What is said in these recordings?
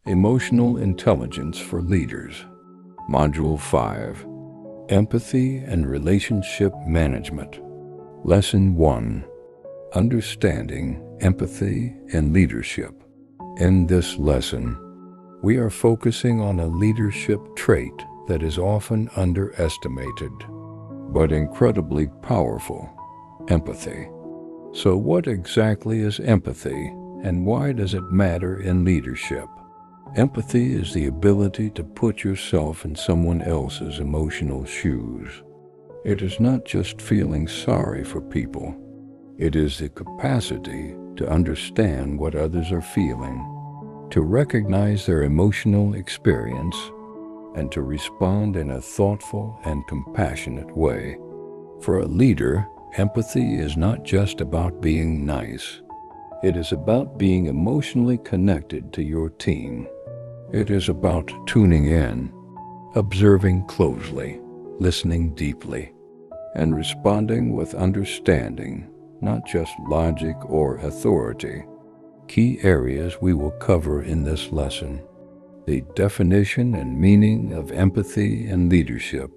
Emotional Intelligence for Leaders. Module 5. Empathy and Relationship Management. Lesson 1. Understanding Empathy in Leadership. In this lesson, we are focusing on a leadership trait that is often underestimated, but incredibly powerful: empathy. So what exactly is empathy, and why does it matter in leadership? Empathy is the ability to put yourself in someone else's emotional shoes. It is not just feeling sorry for people. It is the capacity to understand what others are feeling, to recognize their emotional experience, and to respond in a thoughtful and compassionate way. For a leader, empathy is not just about being nice. It is about being emotionally connected to your team. It is about tuning in, observing closely, listening deeply, and responding with understanding, not just logic or authority. Key areas we will cover in this lesson: the definition and meaning of empathy and leadership,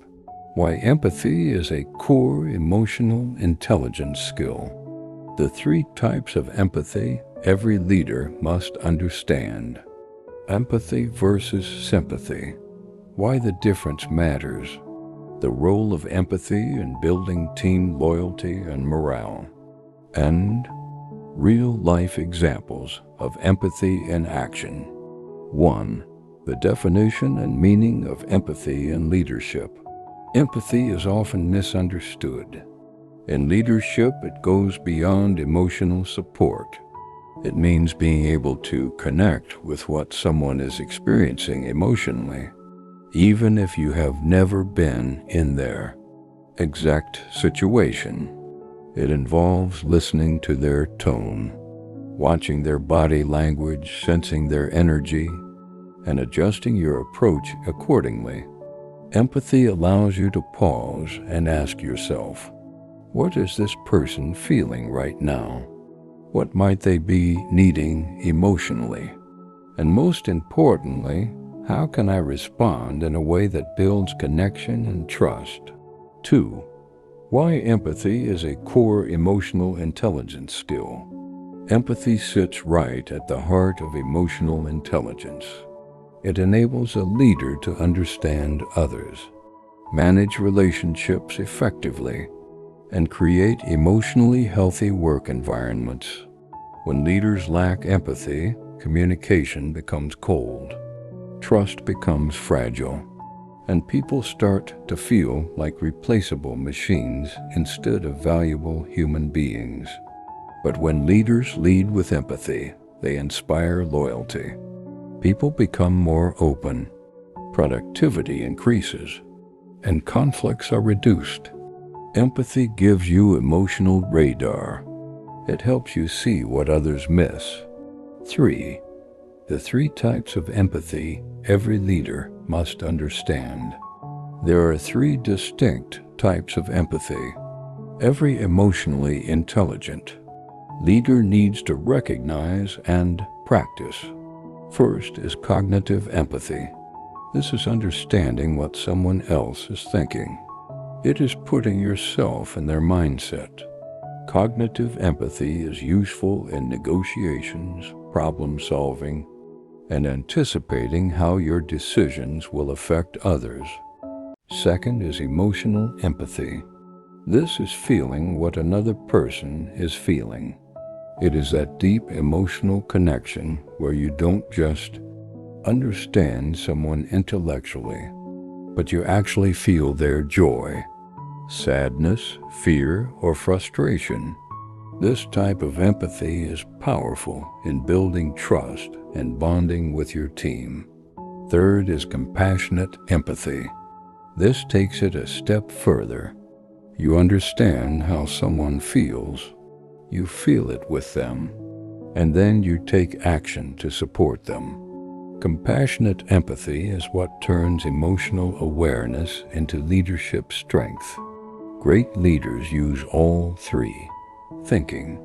why empathy is a core emotional intelligence skill, the 3 types of empathy every leader must understand, empathy versus sympathy, why the difference matters, the role of empathy in building team loyalty and morale, and real-life examples of empathy in action. 1. The definition and meaning of empathy in leadership. Empathy is often misunderstood. In leadership, it goes beyond emotional support. It means being able to connect with what someone is experiencing emotionally, even if you have never been in their exact situation. It involves listening to their tone, watching their body language, sensing their energy, and adjusting your approach accordingly. Empathy allows you to pause and ask yourself, what is this person feeling right now? What might they be needing emotionally? And most importantly, how can I respond in a way that builds connection and trust? 2. Why empathy is a core emotional intelligence skill. Empathy sits right at the heart of emotional intelligence. It enables a leader to understand others, manage relationships effectively, and create emotionally healthy work environments. When leaders lack empathy, communication becomes cold, trust becomes fragile, and people start to feel like replaceable machines instead of valuable human beings. But when leaders lead with empathy, they inspire loyalty. People become more open, productivity increases, and conflicts are reduced. Empathy gives you emotional radar. It helps you see what others miss. 3. The 3 types of empathy every leader must understand. There are 3 distinct types of empathy. Every emotionally intelligent leader needs to recognize and practice. First is cognitive empathy. This is understanding what someone else is thinking. It is putting yourself in their mindset. Cognitive empathy is useful in negotiations, problem solving, and anticipating how your decisions will affect others. Second is emotional empathy. This is feeling what another person is feeling. It is that deep emotional connection where you don't just understand someone intellectually, but you actually feel their joy, sadness, fear, or frustration. This type of empathy is powerful in building trust and bonding with your team. Third is compassionate empathy. This takes it a step further. You understand how someone feels, you feel it with them, and then you take action to support them. Compassionate empathy is what turns emotional awareness into leadership strength. Great leaders use all 3, thinking,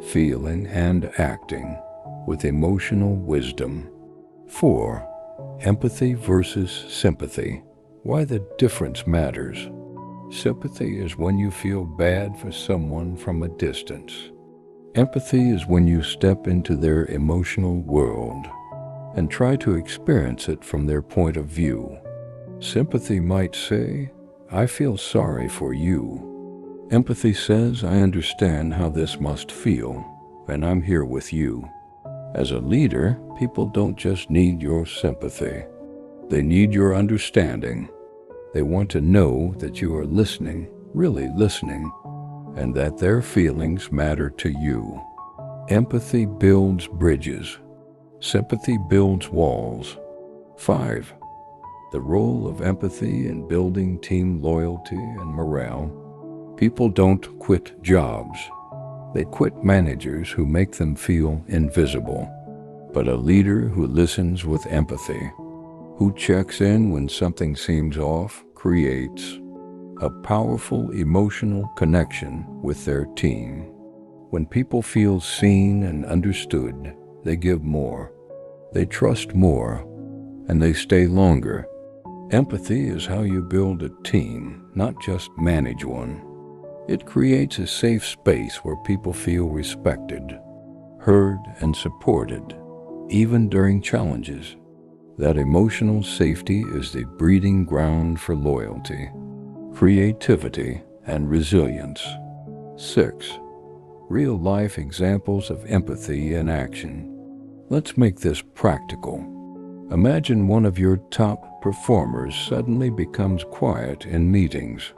feeling, and acting, with emotional wisdom. 4. Empathy versus sympathy. Why the difference matters. Sympathy is when you feel bad for someone from a distance. Empathy is when you step into their emotional world and try to experience it from their point of view. Sympathy might say, "I feel sorry for you." Empathy says, "I understand how this must feel, and I'm here with you." As a leader, people don't just need your sympathy. They need your understanding. They want to know that you are listening, really listening, and that their feelings matter to you. Empathy builds bridges. Sympathy builds walls. 5. The role of empathy in building team loyalty and morale. People don't quit jobs. They quit managers who make them feel invisible. But a leader who listens with empathy, who checks in when something seems off, creates a powerful emotional connection with their team. When people feel seen and understood, they give more, they trust more, and they stay longer. Empathy is how you build a team, not just manage one. It creates a safe space where people feel respected, heard, and supported, even during challenges. That emotional safety is the breeding ground for loyalty, creativity, and resilience. 6. Real-life examples of empathy in action. Let's make this practical. Imagine one of your top performers suddenly becomes quiet in meetings.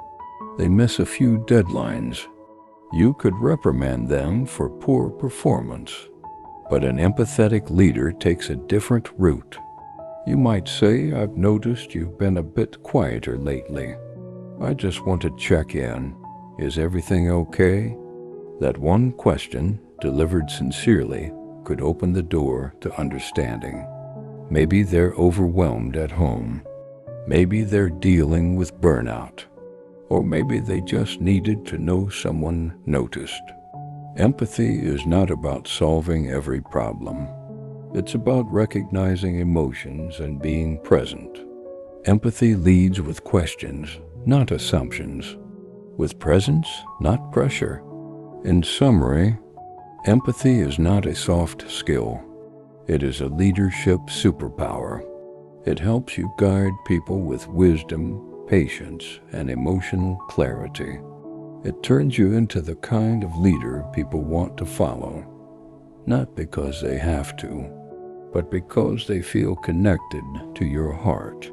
They miss a few deadlines. You could reprimand them for poor performance, but an empathetic leader takes a different route. You might say, "I've noticed you've been a bit quieter lately. I just want to check in. Is everything okay?" That one question, delivered sincerely, could open the door to understanding. Maybe they're overwhelmed at home. Maybe they're dealing with burnout. Or maybe they just needed to know someone noticed. Empathy is not about solving every problem. It's about recognizing emotions and being present. Empathy leads with questions, not assumptions. With presence, not pressure. In summary, empathy is not a soft skill. It is a leadership superpower. It helps you guide people with wisdom, patience, and emotional clarity. It turns you into the kind of leader people want to follow, not because they have to, but because they feel connected to your heart.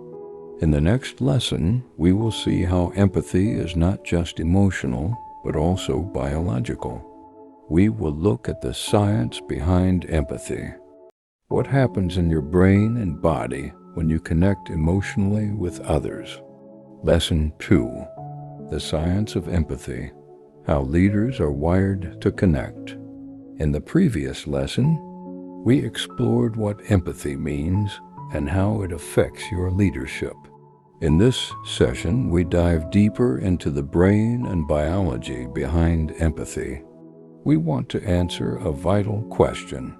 In the next lesson, we will see how empathy is not just emotional, but also biological. We will look at the science behind empathy. What happens in your brain and body when you connect emotionally with others? Lesson 2. The science of empathy. How leaders are wired to connect. In the previous lesson, we explored what empathy means and how it affects your leadership. In this session, we dive deeper into the brain and biology behind empathy. We want to answer a vital question.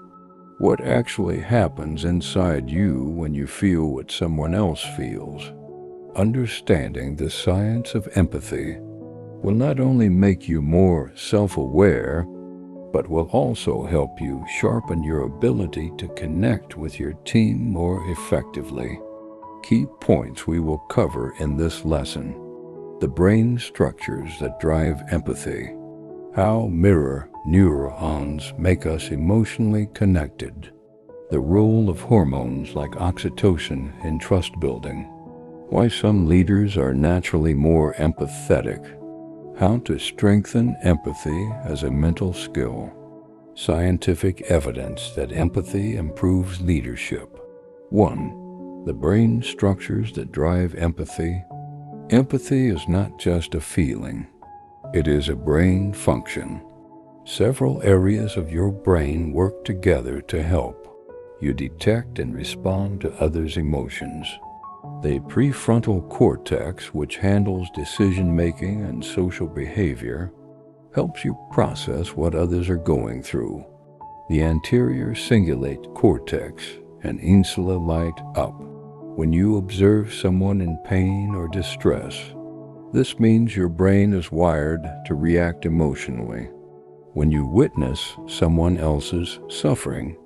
What actually happens inside you when you feel what someone else feels? Understanding the science of empathy will not only make you more self-aware, but will also help you sharpen your ability to connect with your team more effectively. Key points we will cover in this lesson. The brain structures that drive empathy. How mirror neurons make us emotionally connected. The role of hormones like oxytocin in trust building. Why some leaders are naturally more empathetic. How to strengthen empathy as a mental skill. Scientific evidence that empathy improves leadership. 1. The brain structures that drive empathy. Empathy is not just a feeling. It is a brain function. Several areas of your brain work together to help you detect and respond to others' emotions. The prefrontal cortex, which handles decision-making and social behavior, helps you process what others are going through. The anterior cingulate cortex and insula light up. When you observe someone in pain or distress, this means your brain is wired to react emotionally. When you witness someone else's suffering,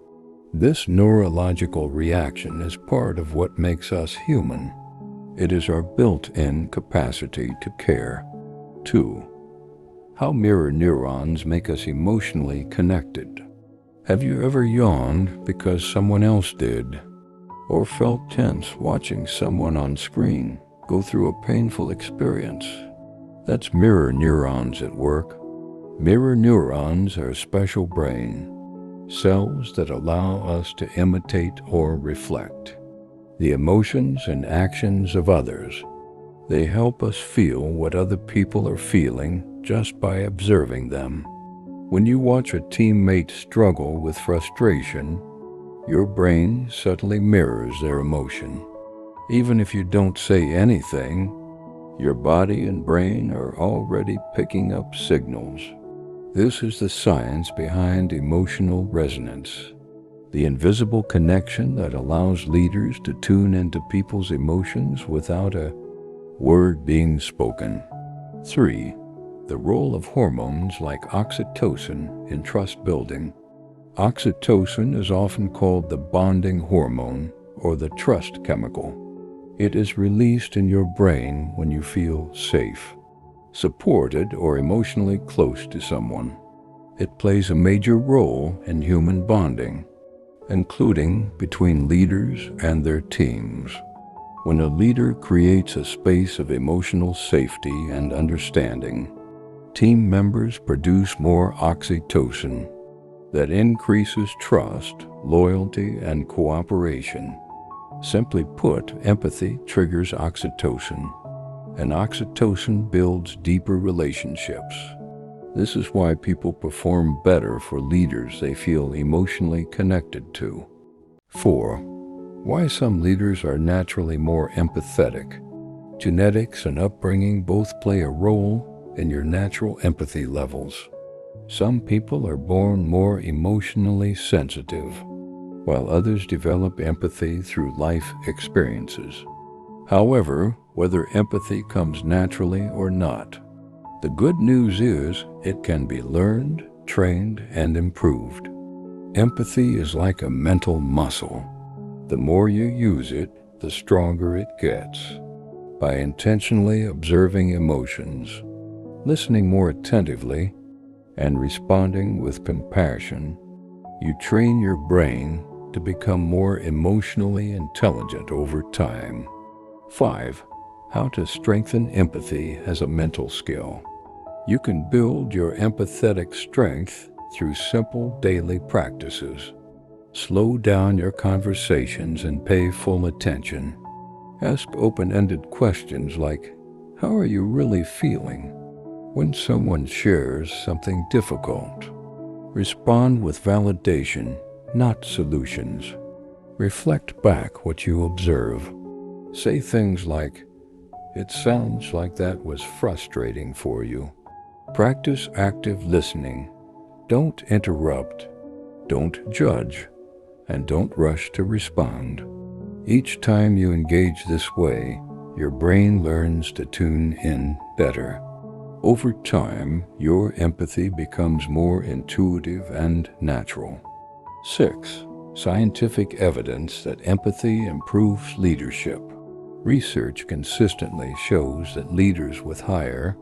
this neurological reaction is part of what makes us human. It is our built-in capacity to care. 2. How mirror neurons make us emotionally connected. Have you ever yawned because someone else did? Or felt tense watching someone on screen go through a painful experience? That's mirror neurons at work. Mirror neurons are special brain cells that allow us to imitate or reflect the emotions and actions of others. They help us feel what other people are feeling just by observing them. When you watch a teammate struggle with frustration, your brain subtly mirrors their emotion. Even if you don't say anything, your body and brain are already picking up signals. This is the science behind emotional resonance, the invisible connection that allows leaders to tune into people's emotions without a word being spoken. 3. The role of hormones like oxytocin in trust building. Oxytocin is often called the bonding hormone or the trust chemical. It is released in your brain when you feel safe, supported, or emotionally close to someone. It plays a major role in human bonding, including between leaders and their teams. When a leader creates a space of emotional safety and understanding, team members produce more oxytocin that increases trust, loyalty, and cooperation. Simply put, empathy triggers oxytocin, and oxytocin builds deeper relationships. This is why people perform better for leaders they feel emotionally connected to. 4. Why some leaders are naturally more empathetic. Genetics and upbringing both play a role in your natural empathy levels. Some people are born more emotionally sensitive, while others develop empathy through life experiences. However, whether empathy comes naturally or not, the good news is it can be learned, trained, and improved. Empathy is like a mental muscle. The more you use it, the stronger it gets. By intentionally observing emotions, listening more attentively, and responding with compassion, you train your brain to become more emotionally intelligent over time. 5. How to strengthen empathy as a mental skill. You can build your empathetic strength through simple daily practices. Slow down your conversations and pay full attention. Ask open-ended questions like, how are you really feeling? When someone shares something difficult, respond with validation, not solutions. Reflect back what you observe. Say things like, it sounds like that was frustrating for you. Practice active listening. Don't interrupt, don't judge, and don't rush to respond. Each time you engage this way, your brain learns to tune in better. Over time, your empathy becomes more intuitive and natural. 6. Scientific evidence that empathy improves leadership. Research consistently shows that leaders with higher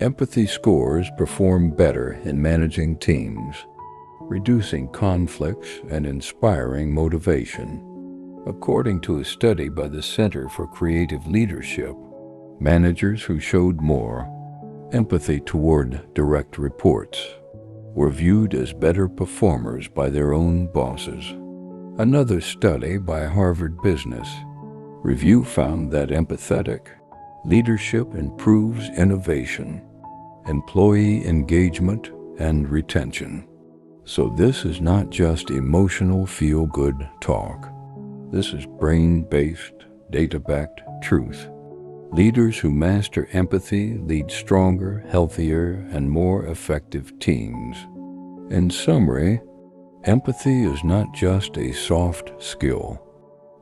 empathy scores perform better in managing teams, reducing conflicts and inspiring motivation. According to a study by the Center for Creative Leadership, managers who showed more empathy toward direct reports were viewed as better performers by their own bosses. Another study by Harvard Business Review found that empathetic leadership improves innovation, employee engagement, and retention. So this is not just emotional feel-good talk. This is brain-based, data-backed truth. Leaders who master empathy lead stronger, healthier, and more effective teams. In summary, Empathy is not just a soft skill.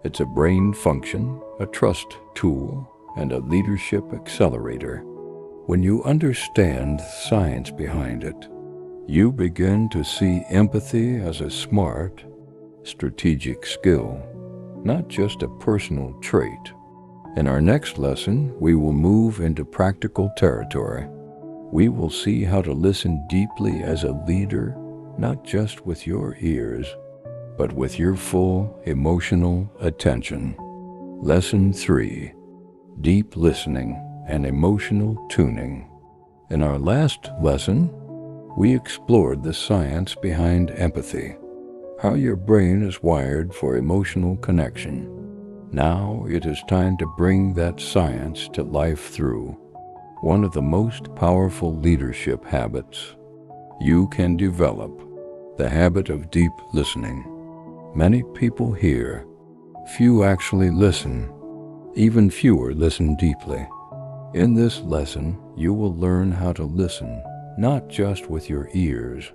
It's a brain function, a trust tool, and a leadership accelerator. When you understand the science behind it, you begin to see empathy as a smart, strategic skill, not just a personal trait. In our next lesson, we will move into practical territory. We will see how to listen deeply as a leader, not just with your ears, but with your full emotional attention. Lesson 3: Deep Listening and Emotional Tuning. In our last lesson, we explored the science behind empathy, how your brain is wired for emotional connection. Now it is time to bring that science to life through one of the most powerful leadership habits you can develop: the habit of deep listening. Many people hear, few actually listen. Even fewer listen deeply. In this lesson, you will learn how to listen, not just with your ears,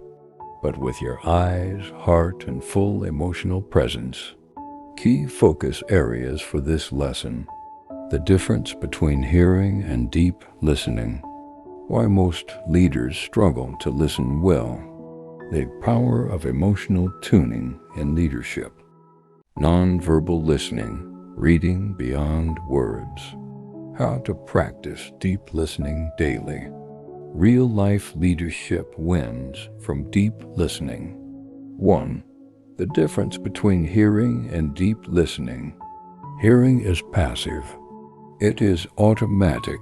but with your eyes, heart, and full emotional presence. Key focus areas for this lesson: the difference between hearing and deep listening, why most leaders struggle to listen well, the power of emotional tuning in leadership, nonverbal listening, reading beyond words, how to practice deep listening daily, real-life leadership wins from deep listening. 1. The difference between hearing and deep listening. Hearing is passive. It is automatic,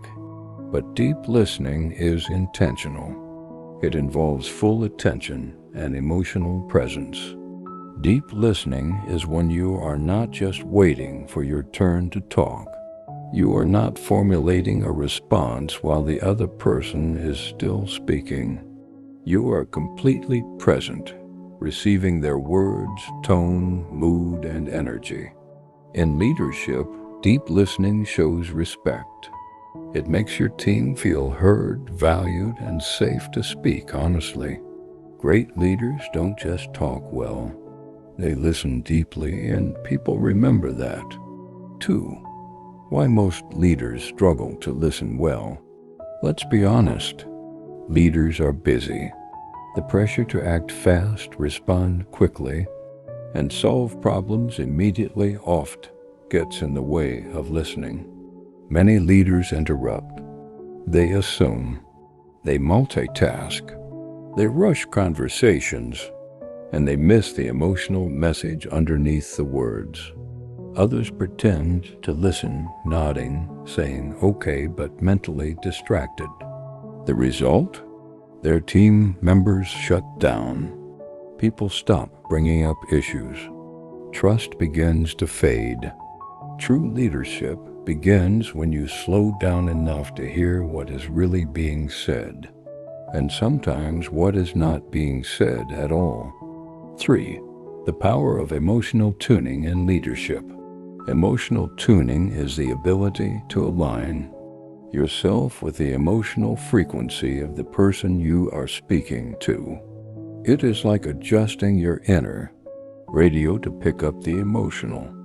but deep listening is intentional. It involves full attention and emotional presence. Deep listening is when you are not just waiting for your turn to talk. You are not formulating a response while the other person is still speaking. You are completely present, receiving their words, tone, mood, and energy. In leadership, deep listening shows respect. It makes your team feel heard, valued, and safe to speak honestly. Great leaders don't just talk well. They listen deeply, and people remember that. 2. Why most leaders struggle to listen well. Let's be honest. Leaders are busy. The pressure to act fast, respond quickly, and solve problems immediately oft gets in the way of listening. Many leaders interrupt. They assume. They multitask. They rush conversations, and they miss the emotional message underneath the words. Others pretend to listen, nodding, saying okay, but mentally distracted. The result? Their team members shut down. People stop bringing up issues. Trust begins to fade. True leadership begins when you slow down enough to hear what is really being said, and sometimes what is not being said at all. 3. The power of emotional tuning in leadership. Emotional tuning is the ability to align yourself with the emotional frequency of the person you are speaking to. It is like adjusting your inner radio to pick up the emotional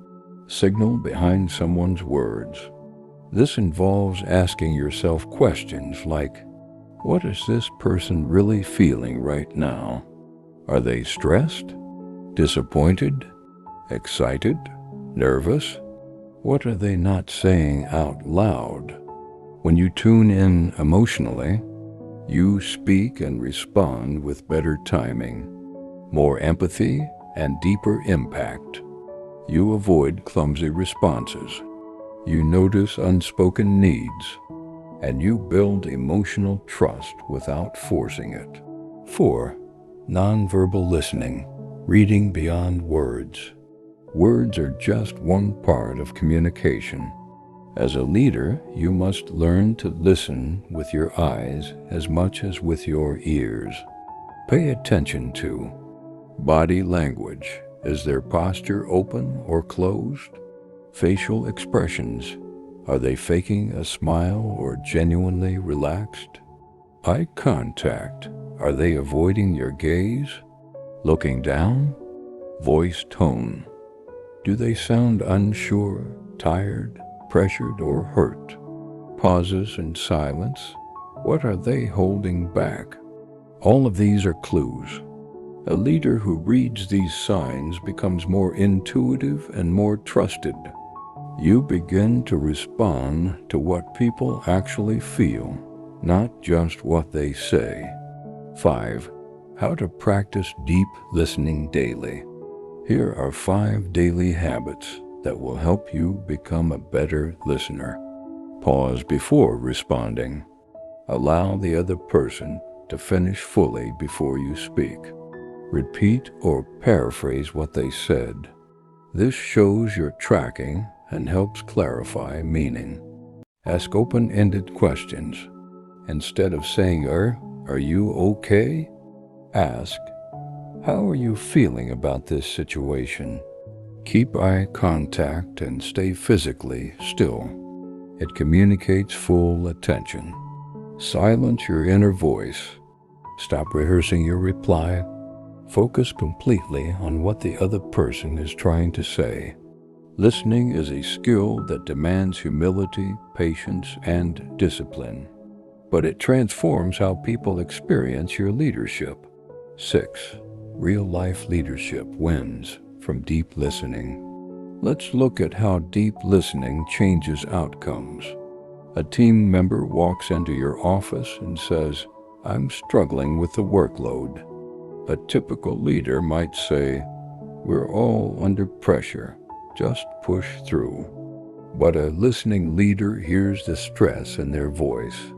signal behind someone's words. This involves asking yourself questions like, what is this person really feeling right now? Are they stressed, disappointed, excited, nervous? What are they not saying out loud? When you tune in emotionally, you speak and respond with better timing, more empathy, and deeper impact. You avoid clumsy responses. You notice unspoken needs, and you build emotional trust without forcing it. 4. Nonverbal listening, reading beyond words. Words are just one part of communication. As a leader, you must learn to listen with your eyes as much as with your ears. Pay attention to body language. Is their posture open or closed? Facial expressions. Are they faking a smile or genuinely relaxed? Eye contact. Are they avoiding your gaze? Looking down, voice tone. Do they sound unsure, tired, pressured, or hurt? Pauses and silence. What are they holding back? All of these are clues. A leader who reads these signs becomes more intuitive and more trusted. You begin to respond to what people actually feel, not just what they say. 5. How to practice deep listening daily. Here are 5 daily habits that will help you become a better listener. Pause before responding. Allow the other person to finish fully before you speak. Repeat or paraphrase what they said. This shows you're tracking and helps clarify meaning. Ask open-ended questions. Instead of saying, are you okay? Ask, how are you feeling about this situation? Keep eye contact and stay physically still. It communicates full attention. Silence your inner voice. Stop rehearsing your reply. Focus completely on what the other person is trying to say. Listening is a skill that demands humility, patience, and discipline, but it transforms how people experience your leadership. 6. Real-life leadership wins from deep listening. Let's look at how deep listening changes outcomes. A team member walks into your office and says, "I'm struggling with the workload." A typical leader might say, "We're all under pressure, just push through." But a listening leader hears the stress in their voice,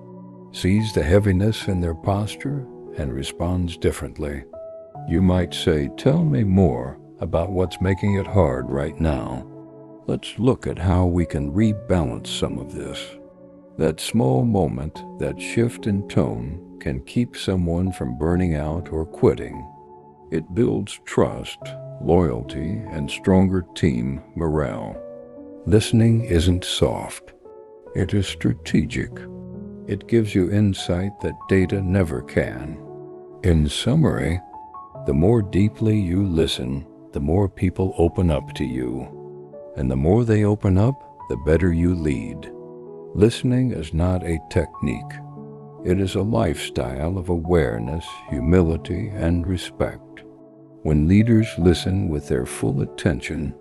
sees the heaviness in their posture, and responds differently. You might say, "Tell me more about what's making it hard right now." Let's look at how we can rebalance some of this. That small moment, that shift in tone, can keep someone from burning out or quitting. It builds trust, loyalty, and stronger team morale. Listening isn't soft. It is strategic. It gives you insight that data never can. In summary, the more deeply you listen, the more people open up to you. And the more they open up, the better you lead. Listening is not a technique. It is a lifestyle of awareness, humility, and respect. When leaders listen with their full attention,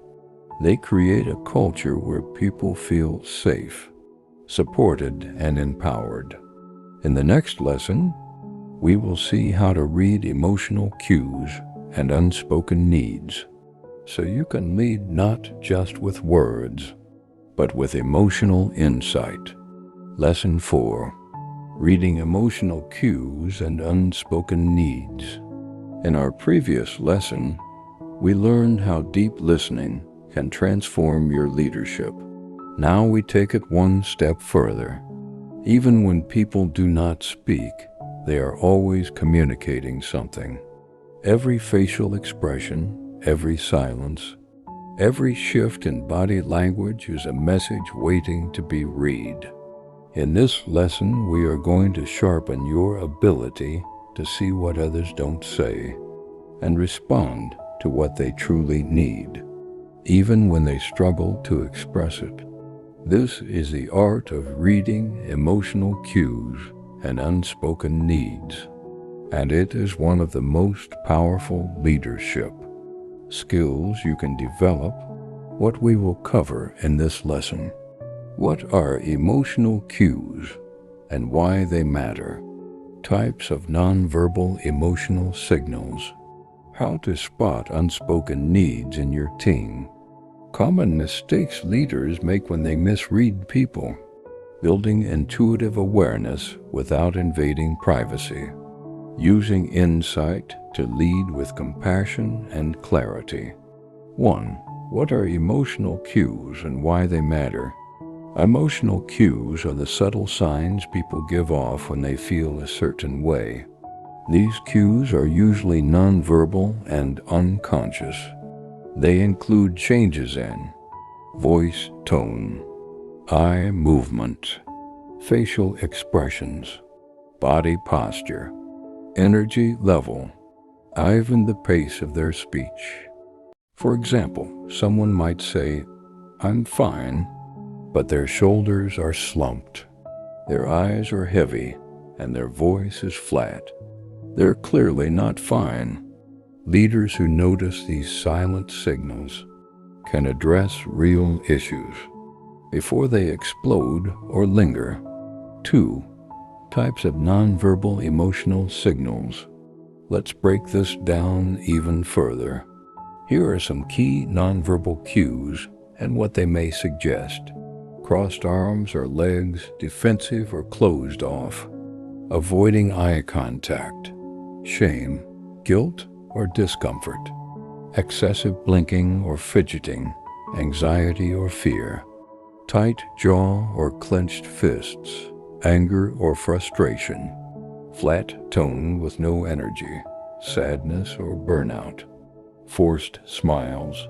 they create a culture where people feel safe, supported, and empowered. In the next lesson, we will see how to read emotional cues and unspoken needs, so you can lead not just with words, but with emotional insight. Lesson 4. Reading emotional cues and unspoken needs. In our previous lesson, we learned how deep listening can transform your leadership. Now we take it one step further. Even when people do not speak, they are always communicating something. Every facial expression, every silence, every shift in body language is a message waiting to be read. In this lesson, we are going to sharpen your ability to see what others don't say and respond to what they truly need, even when they struggle to express it. This is the art of reading emotional cues and unspoken needs, and it is one of the most powerful leadership skills you can develop. What we will cover in this lesson. What are emotional cues and why they matter? Types of nonverbal emotional signals. How to spot unspoken needs in your team. Common mistakes leaders make when they misread people. Building intuitive awareness without invading privacy. Using insight to lead with compassion and clarity. 1. What are emotional cues and why they matter? Emotional cues are the subtle signs people give off when they feel a certain way. These cues are usually nonverbal and unconscious. They include changes in voice tone, eye movement, facial expressions, body posture, energy level, even the pace of their speech. For example, someone might say, "I'm fine," but their shoulders are slumped, their eyes are heavy, and their voice is flat. They're clearly not fine. Leaders who notice these silent signals can address real issues before they explode or linger. 2. Types of nonverbal emotional signals. Let's break this down even further. Here are some key nonverbal cues and what they may suggest. Crossed arms or legs, defensive or closed off. Avoiding eye contact. Shame, guilt, or discomfort. Excessive blinking or fidgeting, anxiety or fear. Tight jaw or clenched fists, anger or frustration. Flat tone with no energy, sadness or burnout. Forced smiles,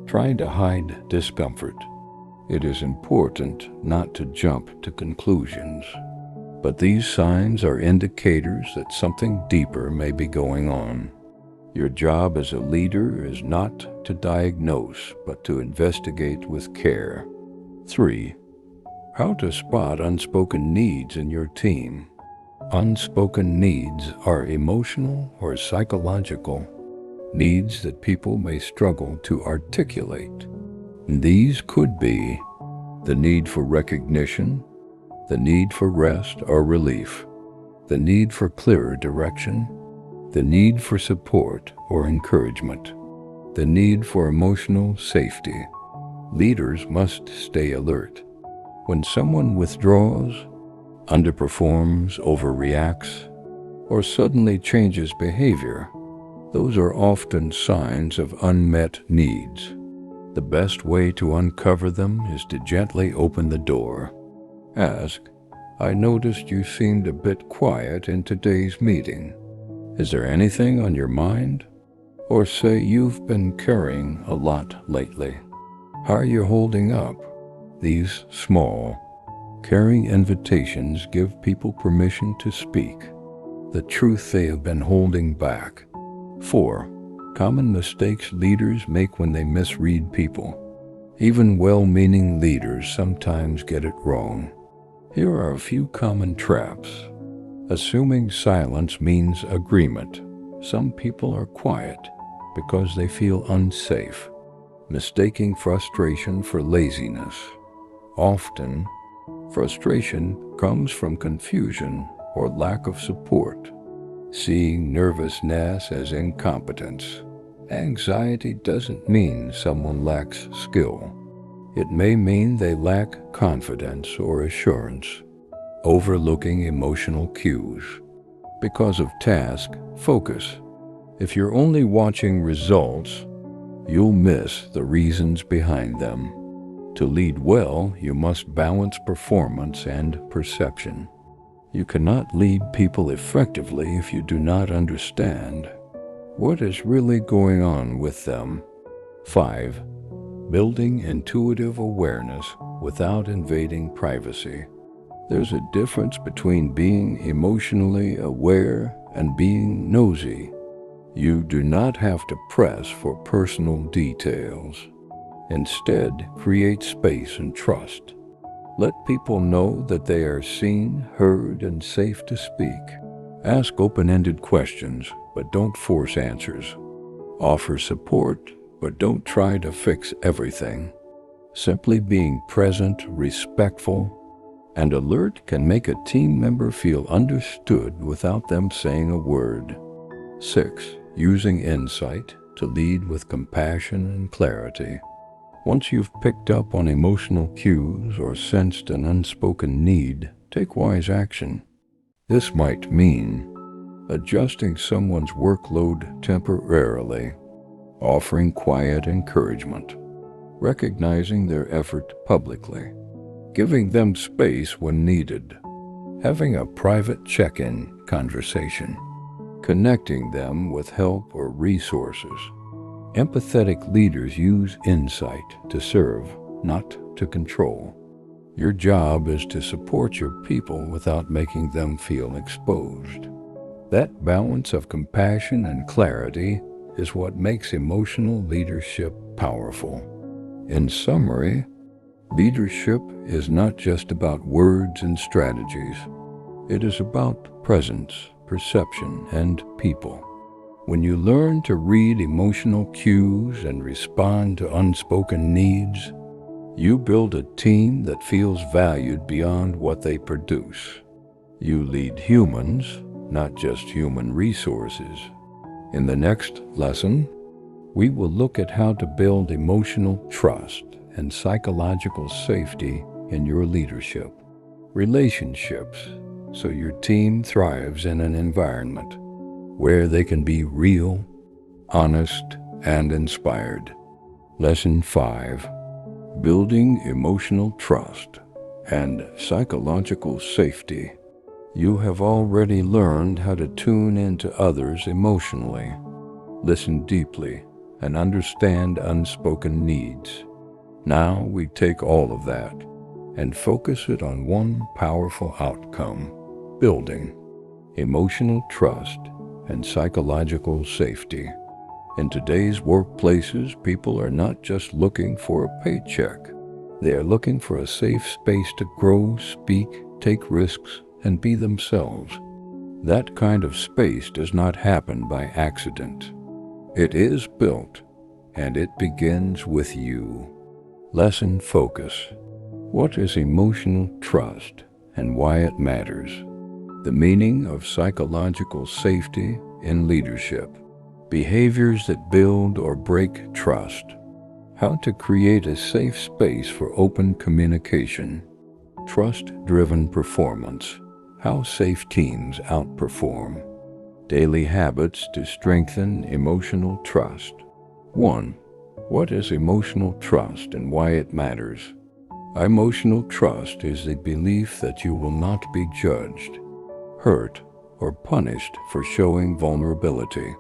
trying to hide discomfort. It is important not to jump to conclusions, but these signs are indicators that something deeper may be going on. Your job as a leader is not to diagnose, but to investigate with care. 3. How to spot unspoken needs in your team. Unspoken needs are emotional or psychological needs that people may struggle to articulate. These could be the need for recognition, the need for rest or relief, the need for clearer direction, the need for support or encouragement, the need for emotional safety. Leaders must stay alert. When someone withdraws, underperforms, overreacts, or suddenly changes behavior, those are often signs of unmet needs. The best way to uncover them is to gently open the door. Ask, "I noticed you seemed a bit quiet in today's meeting. Is there anything on your mind?" Or say, "You've been carrying a lot lately. How are you holding up?" These small, caring invitations give people permission to speak the truth they have been holding back. 4. Common mistakes leaders make when they misread people. Even well-meaning leaders sometimes get it wrong. Here are a few common traps. Assuming silence means agreement. Some people are quiet because they feel unsafe. Mistaking frustration for laziness. Often, frustration comes from confusion or lack of support. Seeing nervousness as incompetence. Anxiety doesn't mean someone lacks skill. It may mean they lack confidence or assurance. Overlooking emotional cues. Because of task focus. If you're only watching results, you'll miss the reasons behind them. To lead well, you must balance performance and perception. You cannot lead people effectively if you do not understand what is really going on with them. 5. Building intuitive awareness without invading privacy. There's a difference between being emotionally aware and being nosy. You do not have to press for personal details. Instead, create space and trust. Let people know that they are seen, heard, and safe to speak. Ask open-ended questions, but don't force answers. Offer support, but don't try to fix everything. Simply being present, respectful, and alert can make a team member feel understood without them saying a word. 6. Using insight to lead with compassion and clarity. Once you've picked up on emotional cues or sensed an unspoken need, take wise action. This might mean adjusting someone's workload temporarily, offering quiet encouragement, recognizing their effort publicly, giving them space when needed, having a private check-in conversation, connecting them with help or resources. Empathetic leaders use insight to serve, not to control. Your job is to support your people without making them feel exposed. That balance of compassion and clarity is what makes emotional leadership powerful. In summary, leadership is not just about words and strategies. It is about presence, perception, and people. When you learn to read emotional cues and respond to unspoken needs, you build a team that feels valued beyond what they produce. You lead humans, not just human resources. In the next lesson, we will look at how to build emotional trust and psychological safety in your leadership. Relationships, so your team thrives in an environment where they can be real, honest, and inspired. Lesson 5. Building emotional trust and psychological safety. You have already learned how to tune into others emotionally, listen deeply, and understand unspoken needs. Now we take all of that and focus it on one powerful outcome: building emotional trust and psychological safety. In today's workplaces, people are not just looking for a paycheck. They are looking for a safe space to grow, speak, take risks, and be themselves. That kind of space does not happen by accident. It is built, and it begins with you. Lesson focus. What is emotional trust and why it matters? The meaning of psychological safety in leadership. Behaviors that build or break trust. How to create a safe space for open communication. Trust-driven performance. How safe teams outperform. Daily habits to strengthen emotional trust. 1. What is emotional trust and why it matters? Emotional trust is the belief that you will not be judged, hurt, or punished for showing vulnerability.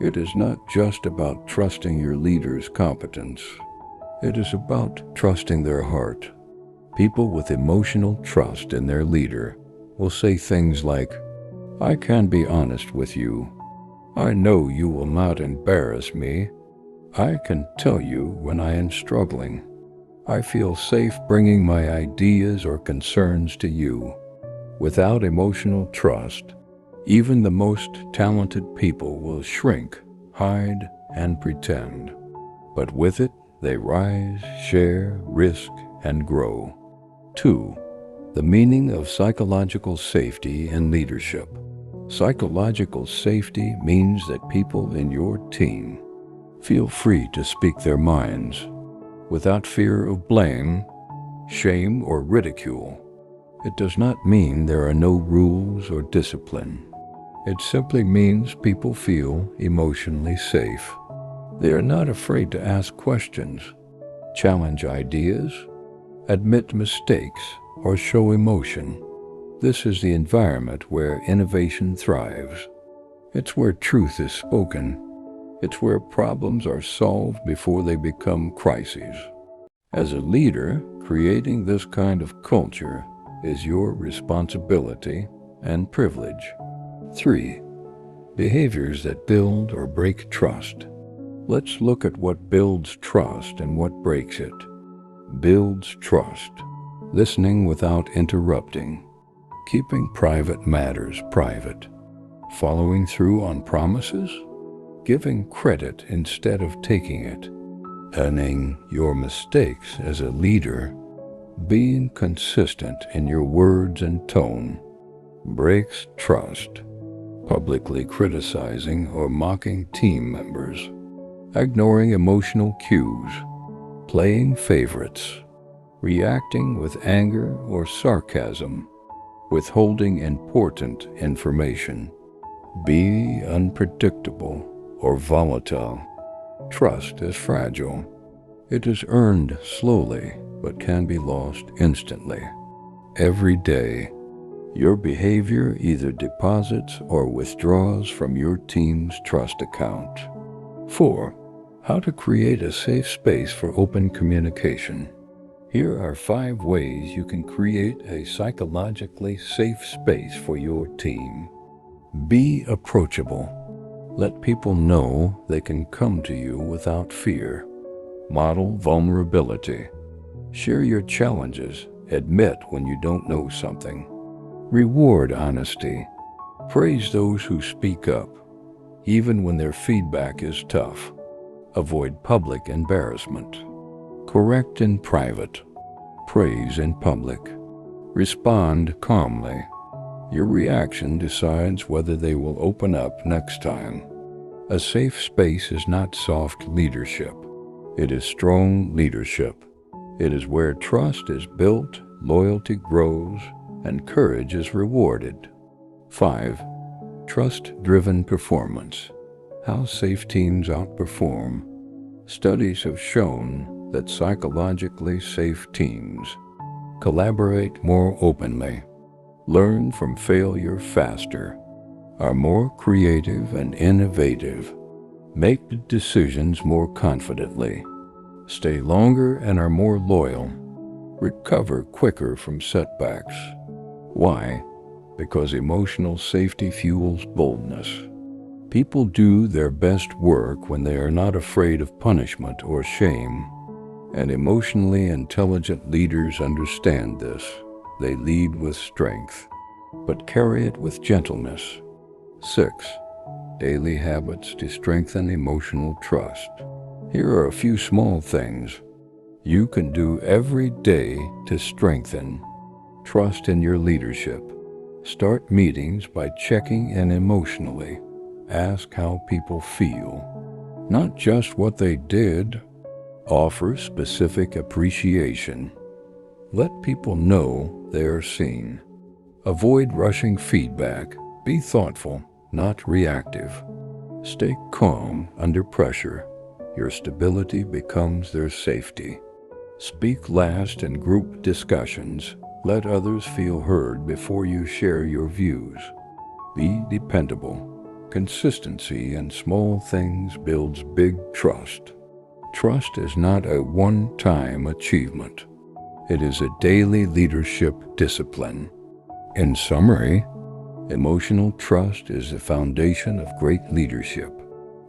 It is not just about trusting your leader's competence. It is about trusting their heart. People with emotional trust in their leader will say things like, "I can be honest with you. I know you will not embarrass me. I can tell you when I am struggling. I feel safe bringing my ideas or concerns to you." Without emotional trust, even the most talented people will shrink, hide, and pretend. But with it, they rise, share, risk, and grow. 2. The meaning of psychological safety in leadership. Psychological safety means that people in your team feel free to speak their minds without fear of blame, shame, or ridicule. It does not mean there are no rules or discipline. It simply means people feel emotionally safe. They are not afraid to ask questions, challenge ideas, admit mistakes, or show emotion. This is the environment where innovation thrives. It's where truth is spoken. It's where problems are solved before they become crises. As a leader, creating this kind of culture is your responsibility and privilege. 3. Behaviors that build or break trust. Let's look at what builds trust and what breaks it. Builds trust. Listening without interrupting. Keeping private matters private. Following through on promises. Giving credit instead of taking it. Owning your mistakes as a leader. Being consistent in your words and tone. Breaks trust. Publicly criticizing or mocking team members. Ignoring emotional cues. Playing favorites. Reacting with anger or sarcasm. Withholding important information. Be unpredictable or volatile. Trust is fragile. It is earned slowly but can be lost instantly. Every day, your behavior either deposits or withdraws from your team's trust account. 4. How to create a safe space for open communication. Here are 5 ways you can create a psychologically safe space for your team. Be approachable. Let people know they can come to you without fear. Model vulnerability. Share your challenges. Admit when you don't know something. Reward honesty. Praise those who speak up, even when their feedback is tough. Avoid public embarrassment. Correct in private. Praise in public. Respond calmly. Your reaction decides whether they will open up next time. A safe space is not soft leadership. It is strong leadership. It is where trust is built, loyalty grows, and courage is rewarded. 5. Trust-driven performance. How safe teams outperform. Studies have shown that psychologically safe teams collaborate more openly, learn from failure faster, are more creative and innovative, make decisions more confidently, stay longer and are more loyal, recover quicker from setbacks. Why? Because emotional safety fuels boldness. People do their best work when they are not afraid of punishment or shame, and emotionally intelligent leaders understand this. They lead with strength, but carry it with gentleness. 6. Daily habits to strengthen emotional trust. Here are a few small things you can do every day to strengthen trust in your leadership. Start meetings by checking in emotionally. Ask how people feel, not just what they did. Offer specific appreciation. Let people know they are seen. Avoid rushing feedback. Be thoughtful, not reactive. Stay calm under pressure. Your stability becomes their safety. Speak last in group discussions. Let others feel heard before you share your views. Be dependable. Consistency in small things builds big trust. Trust is not a one-time achievement. It is a daily leadership discipline. In summary, emotional trust is the foundation of great leadership.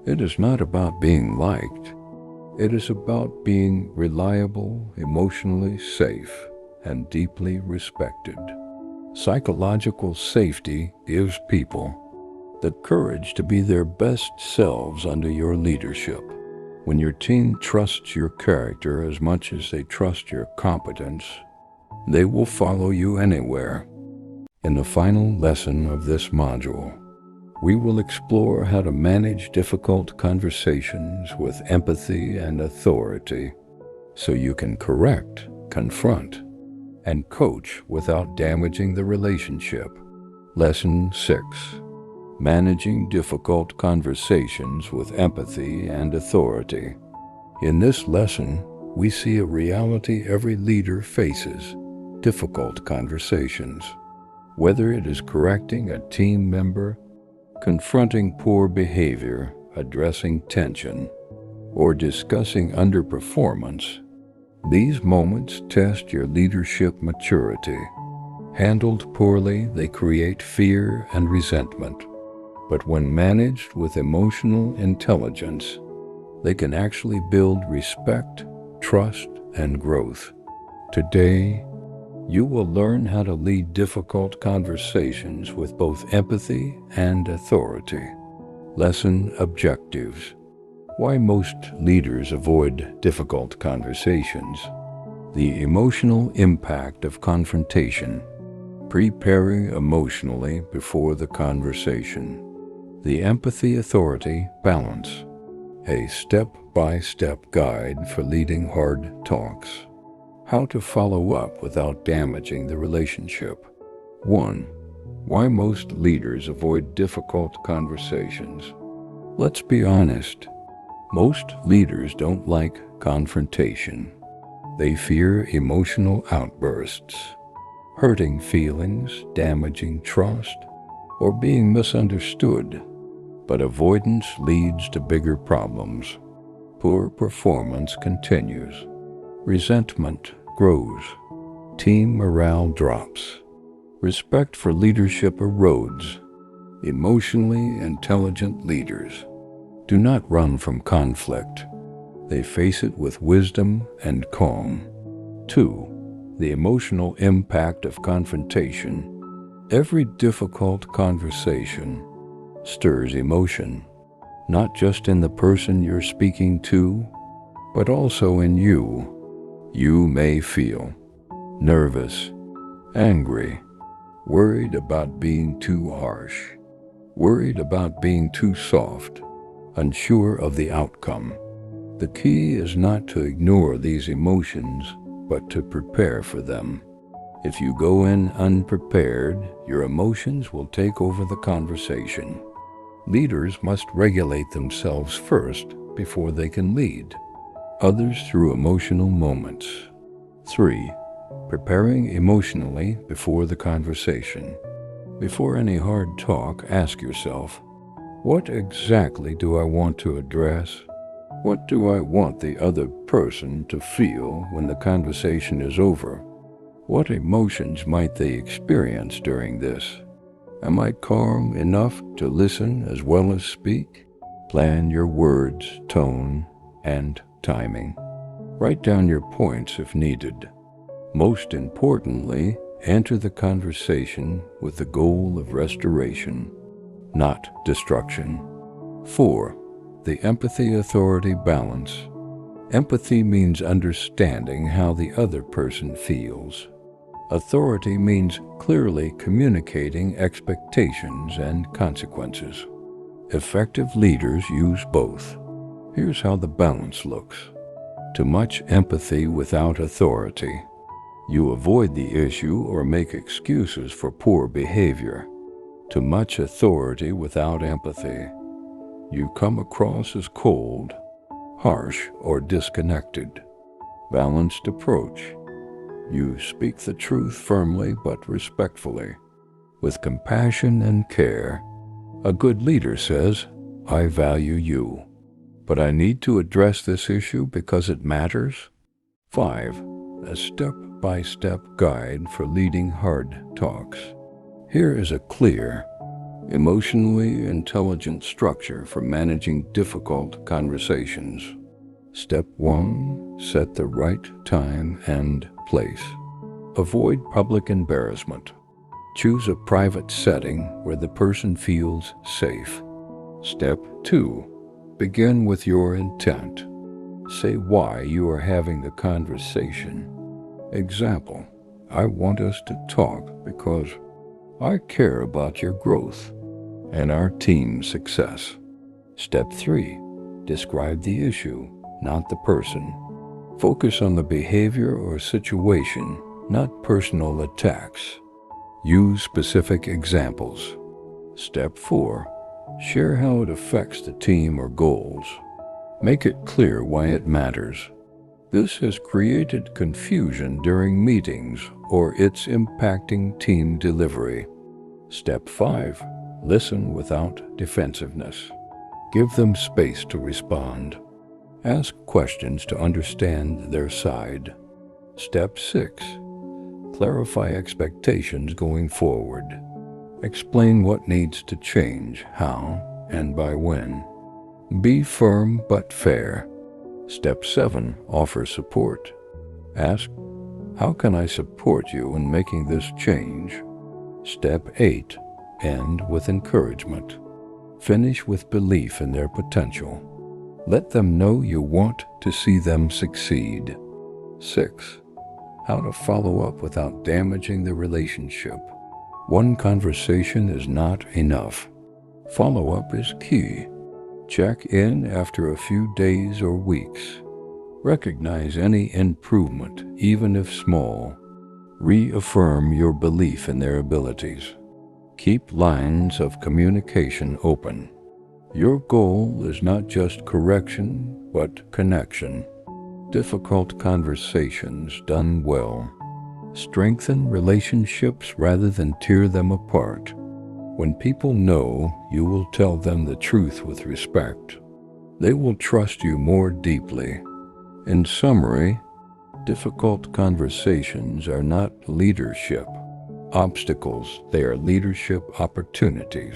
It is not about being liked. It is about being reliable, emotionally safe, and deeply respected. Psychological safety gives people the courage to be their best selves under your leadership. When your team trusts your character as much as they trust your competence, they will follow you anywhere. In the final lesson of this module, we will explore how to manage difficult conversations with empathy and authority so you can correct, confront, and coach without damaging the relationship. Lesson 6. Managing difficult conversations with empathy and authority. In this lesson, we see a reality every leader faces: difficult conversations. Whether it is correcting a team member, confronting poor behavior, addressing tension, or discussing underperformance, these moments test your leadership maturity. Handled poorly, they create fear and resentment. But when managed with emotional intelligence, they can actually build respect, trust, and growth. Today, you will learn how to lead difficult conversations with both empathy and authority. Lesson objectives. Why most leaders avoid difficult conversations. The emotional impact of confrontation. Preparing emotionally before the conversation. The empathy-authority balance. A step-by-step guide for leading hard talks. How to follow up without damaging the relationship. 1. Why most leaders avoid difficult conversations. Let's be honest. Most leaders don't like confrontation. They fear emotional outbursts, hurting feelings, damaging trust, or being misunderstood. But avoidance leads to bigger problems. Poor performance continues. Resentment grows. Team morale drops. Respect for leadership erodes. Emotionally intelligent leaders do not run from conflict. They face it with wisdom and calm. 2. The emotional impact of confrontation. Every difficult conversation stirs emotion, not just in the person you're speaking to, but also in you. You may feel nervous, angry, worried about being too harsh, worried about being too soft, unsure of the outcome. The key is not to ignore these emotions, but to prepare for them. If you go in unprepared, your emotions will take over the conversation. Leaders must regulate themselves first before they can lead others through emotional moments. 3. Preparing emotionally before the conversation. Before any hard talk, ask yourself, what exactly do I want to address? What do I want the other person to feel when the conversation is over? What emotions might they experience during this? Am I calm enough to listen as well as speak? Plan your words, tone, and timing. Write down your points if needed. Most importantly, enter the conversation with the goal of restoration, not destruction. 4. The empathy-authority balance. Empathy means understanding how the other person feels. Authority means clearly communicating expectations and consequences. Effective leaders use both. Here's how the balance looks. Too much empathy without authority. You avoid the issue or make excuses for poor behavior. Too much authority without empathy. You come across as cold, harsh, or disconnected. Balanced approach. You speak the truth firmly but respectfully, with compassion and care. A good leader says, I value you, but I need to address this issue because it matters. 5. A step-by-step guide for leading hard talks. Here is a clear, emotionally intelligent structure for managing difficult conversations. Step 1. Set the right time and place. Avoid public embarrassment. Choose a private setting where the person feels safe. Step 2. Begin with your intent. Say why you are having the conversation. Example, I want us to talk because I care about your growth and our team's success. Step 3. Describe the issue, not the person. Focus on the behavior or situation, not personal attacks. Use specific examples. Step 4. Share how it affects the team or goals. Make it clear why it matters. This has created confusion during meetings or it's impacting team delivery. Step 5. Listen without defensiveness. Give them space to respond. Ask questions to understand their side. Step 6. Clarify expectations going forward. Explain what needs to change, how, and by when. Be firm but fair. Step 7. Offer support. Ask, how can I support you in making this change? Step 8. End with encouragement. Finish with belief in their potential. Let them know you want to see them succeed. 6. How to follow up without damaging the relationship. One conversation is not enough. Follow-up is key. Check in after a few days or weeks. Recognize any improvement, even if small. Reaffirm your belief in their abilities. Keep lines of communication open. Your goal is not just correction, but connection. Difficult conversations done well strengthen relationships rather than tear them apart. When people know you will tell them the truth with respect, they will trust you more deeply. In summary, difficult conversations are not leadership obstacles, they are leadership opportunities.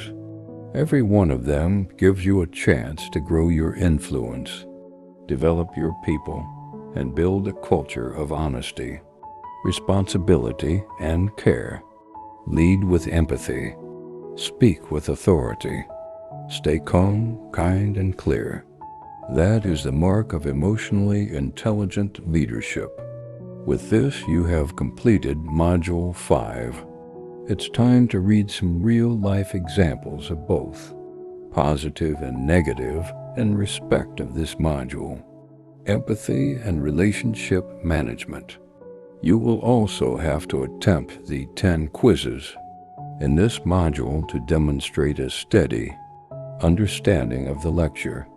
Every one of them gives you a chance to grow your influence, develop your people, and build a culture of honesty, responsibility, and care. Lead with empathy. Speak with authority. Stay calm, kind, and clear. That is the mark of emotionally intelligent leadership. With this, you have completed Module 5. It's time to read some real-life examples of both, positive and negative, in respect of this module. Empathy and relationship management. You will also have to attempt the 10 quizzes in this module to demonstrate a steady understanding of the lecture.